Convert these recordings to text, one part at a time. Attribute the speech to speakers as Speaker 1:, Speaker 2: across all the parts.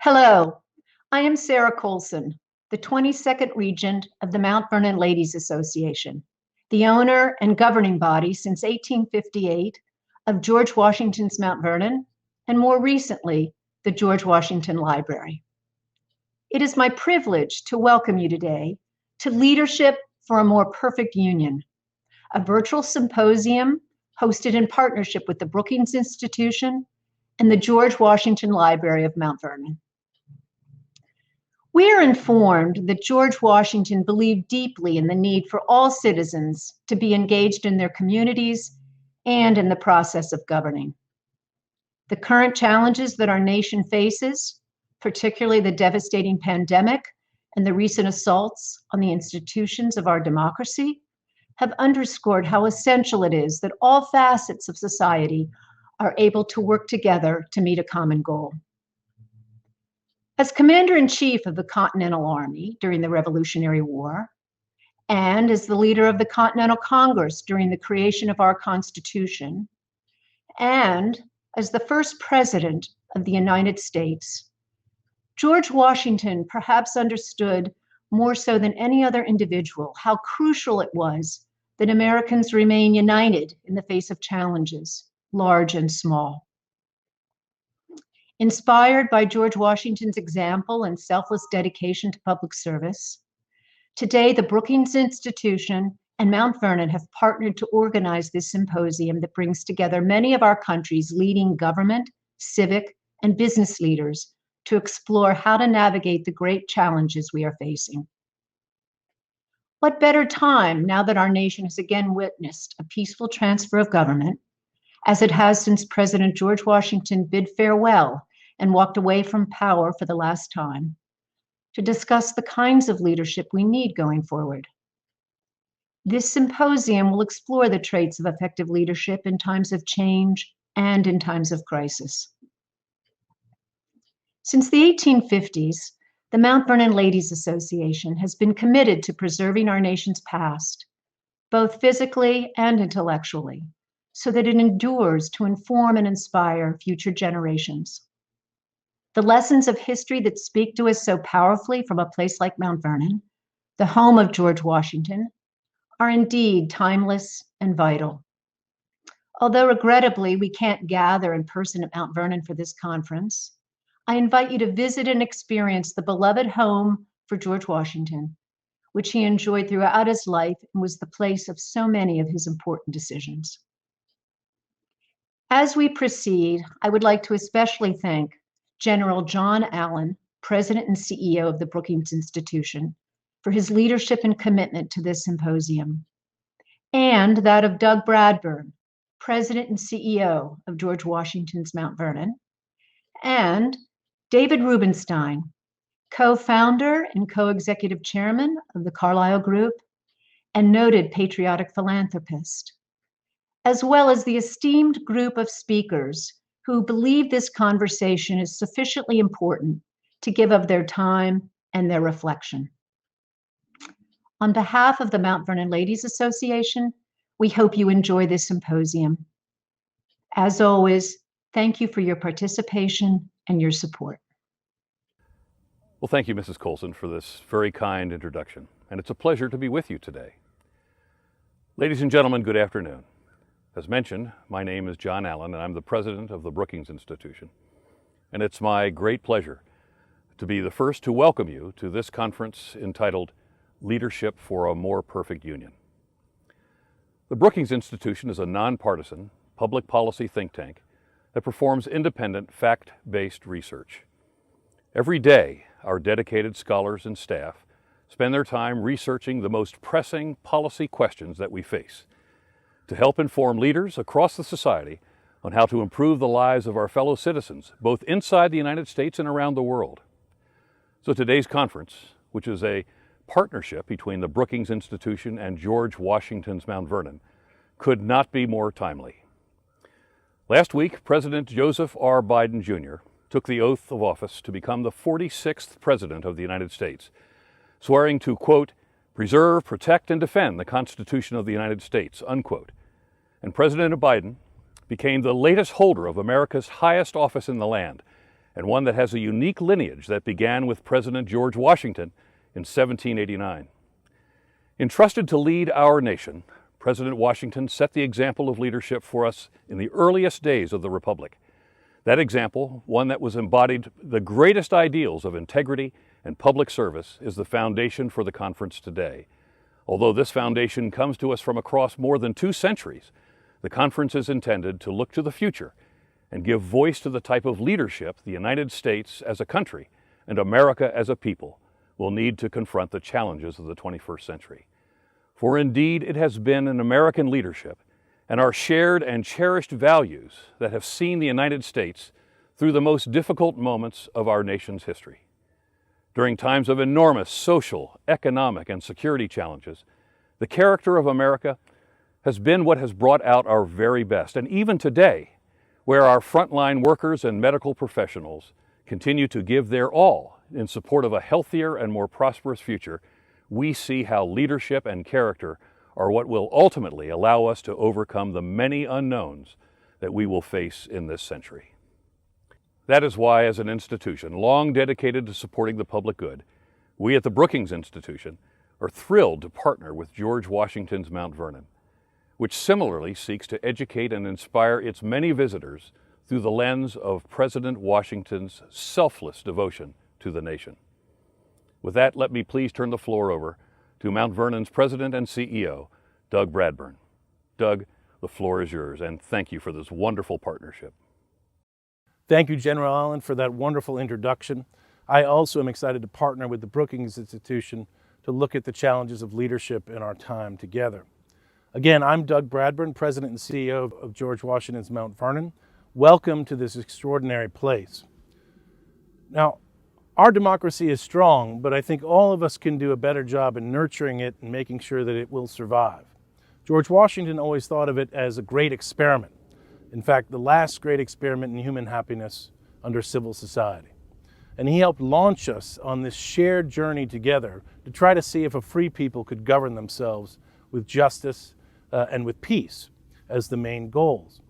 Speaker 1: Hello, I am Sarah Coulson, the 22nd Regent of the Mount Vernon Ladies Association, the owner and governing body since 1858 of George Washington's Mount Vernon, and more recently, the George Washington Library. It is my privilege to welcome you today to Leadership for a More Perfect Union, a virtual symposium hosted in partnership with the Brookings Institution and the George Washington Library of Mount Vernon. We are informed that George Washington believed deeply in the need for all citizens to be engaged in their communities and in the process of governing. The current challenges that our nation faces, particularly the devastating pandemic and the recent assaults on the institutions of our democracy, have underscored how essential it is that all facets of society are able to work together to meet a common goal. As Commander-in-Chief of the Continental Army during the Revolutionary War, and as the leader of the Continental Congress during the creation of our Constitution, and as the first President of the United States, George Washington perhaps understood more so than any other individual how crucial it was that Americans remain united in the face of challenges, large and small. Inspired by George Washington's example and selfless dedication to public service, today the Brookings Institution and Mount Vernon have partnered to organize this symposium that brings together many of our country's leading government, civic, and business leaders to explore how to navigate the great challenges we are facing. What better time now that our nation has again witnessed a peaceful transfer of government, as it has since President George Washington bid farewell and walked away from power for the last time, to discuss the kinds of leadership we need going forward. This symposium will explore the traits of effective leadership in times of change and in times of crisis. Since the 1850s, the Mount Vernon Ladies Association has been committed to preserving our nation's past, both physically and intellectually, so that it endures to inform and inspire future generations. The lessons of history that speak to us so powerfully from a place like Mount Vernon, the home of George Washington, are indeed timeless and vital. Although regrettably we can't gather in person at Mount Vernon for this conference, I invite you to visit and experience the beloved home for George Washington, which he enjoyed throughout his life and was the place of so many of his important decisions. As we proceed, I would like to especially thank General John Allen, President and CEO of the Brookings Institution, for his leadership and commitment to this symposium, and that of Doug Bradburn, President and CEO of George Washington's Mount Vernon, and David Rubenstein, co-founder and co-executive chairman of the Carlyle Group and noted patriotic philanthropist, as well as the esteemed group of speakers who believe this conversation is sufficiently important to give of their time and their reflection. On behalf of the Mount Vernon Ladies Association, we hope you enjoy this symposium. As always, thank you for your participation and your support.
Speaker 2: Well, thank you, Mrs. Coulson, for this very kind introduction, and it's a pleasure to be with you today. Ladies and gentlemen, good afternoon. As mentioned, my name is John Allen, and I'm the president of the Brookings Institution. And it's my great pleasure to be the first to welcome you to this conference entitled Leadership for a More Perfect Union. The Brookings Institution is a nonpartisan public policy think tank that performs independent, fact-based research. Every day, our dedicated scholars and staff spend their time researching the most pressing policy questions that we face, to help inform leaders across the society on how to improve the lives of our fellow citizens, both inside the United States and around the world. So today's conference, which is a partnership between the Brookings Institution and George Washington's Mount Vernon, could not be more timely. Last week, President Joseph R. Biden Jr. took the oath of office to become the 46th President of the United States, swearing to, quote, preserve, protect, and defend the Constitution of the United States, unquote. And President Biden became the latest holder of America's highest office in the land and one that has a unique lineage that began with President George Washington in 1789. Entrusted to lead our nation, President Washington set the example of leadership for us in the earliest days of the Republic. That example, one that was embodied the greatest ideals of integrity and public service, is the foundation for the conference today. Although this foundation comes to us from across more than 2 centuries, the conference is intended to look to the future and give voice to the type of leadership the United States as a country and America as a people will need to confront the challenges of the 21st century. For indeed, it has been an American leadership and our shared and cherished values that have seen the United States through the most difficult moments of our nation's history. During times of enormous social, economic, and security challenges, the character of America has been what has brought out our very best. And even today, where our frontline workers and medical professionals continue to give their all in support of a healthier and more prosperous future, we see how leadership and character are what will ultimately allow us to overcome the many unknowns that we will face in this century. That is why, as an institution long dedicated to supporting the public good, we at the Brookings Institution are thrilled to partner with George Washington's Mount Vernon, which similarly seeks to educate and inspire its many visitors through the lens of President Washington's selfless devotion to the nation. With that, let me please turn the floor over to Mount Vernon's President and CEO, Doug Bradburn. Doug, the floor is yours, and thank you for this wonderful partnership.
Speaker 3: Thank you, General Allen, for that wonderful introduction. I also am excited to partner with the Brookings Institution to look at the challenges of leadership in our time together. Again, I'm Doug Bradburn, President and CEO of George Washington's Mount Vernon. Welcome to this extraordinary place. Now, our democracy is strong, but I think all of us can do a better job in nurturing it and making sure that it will survive. George Washington always thought of it as a great experiment. In fact, the last great experiment in human happiness under civil society. And he helped launch us on this shared journey together to try to see if a free people could govern themselves with justice and with peace as the main goals.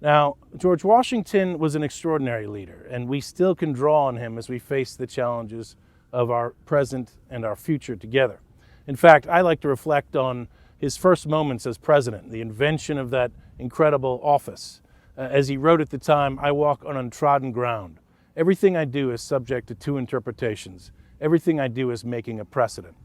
Speaker 3: Now, George Washington was an extraordinary leader, and we still can draw on him as we face the challenges of our present and our future together. In fact, I like to reflect on his first moments as president, the invention of that incredible office. As he wrote at the time, "I walk on untrodden ground. Everything I do is subject to 2 interpretations. Everything I do is making a precedent."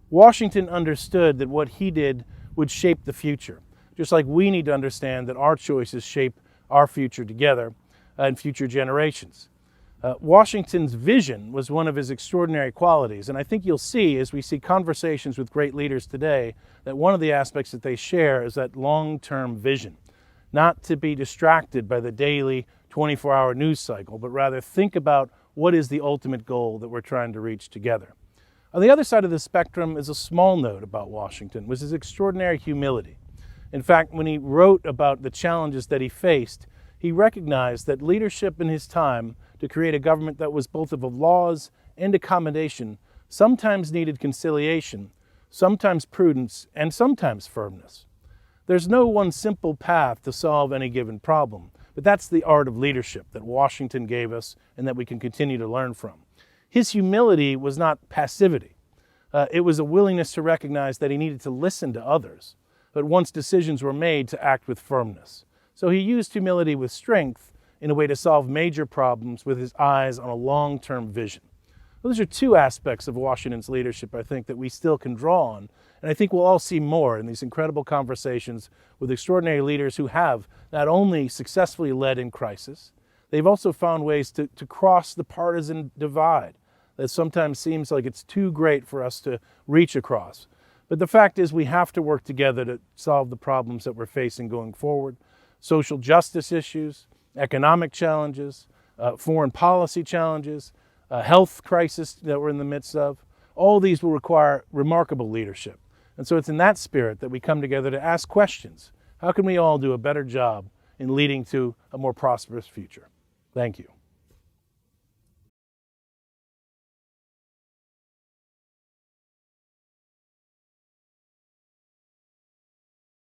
Speaker 3: Washington understood that what he did would shape the future, just like we need to understand that our choices shape our future together and future generations. Washington's vision was one of his extraordinary qualities, and I think you'll see as we see conversations with great leaders today that one of the aspects that they share is that long-term vision, not to be distracted by the daily 24-hour news cycle, but rather think about what is the ultimate goal that we're trying to reach together. On the other side of the spectrum is a small note about Washington, was his extraordinary humility. In fact, when he wrote about the challenges that he faced, he recognized that leadership in his time to create a government that was both of laws and accommodation sometimes needed conciliation, sometimes prudence, and sometimes firmness. There's no one simple path to solve any given problem, but that's the art of leadership that Washington gave us and that we can continue to learn from. His humility was not passivity. It was a willingness to recognize that he needed to listen to others, but once decisions were made, to act with firmness. So he used humility with strength in a way to solve major problems with his eyes on a long-term vision. Those are 2 aspects of Washington's leadership, I think, that we still can draw on, and I think we'll all see more in these incredible conversations with extraordinary leaders who have not only successfully led in crisis, they've also found ways to cross the partisan divide that sometimes seems like it's too great for us to reach across. But the fact is we have to work together to solve the problems that we're facing going forward. Social justice issues, economic challenges, foreign policy challenges, health crisis that we're in the midst of. All these will require remarkable leadership. And so it's in that spirit that we come together to ask questions. How can we all do a better job in leading to a more prosperous future? Thank you.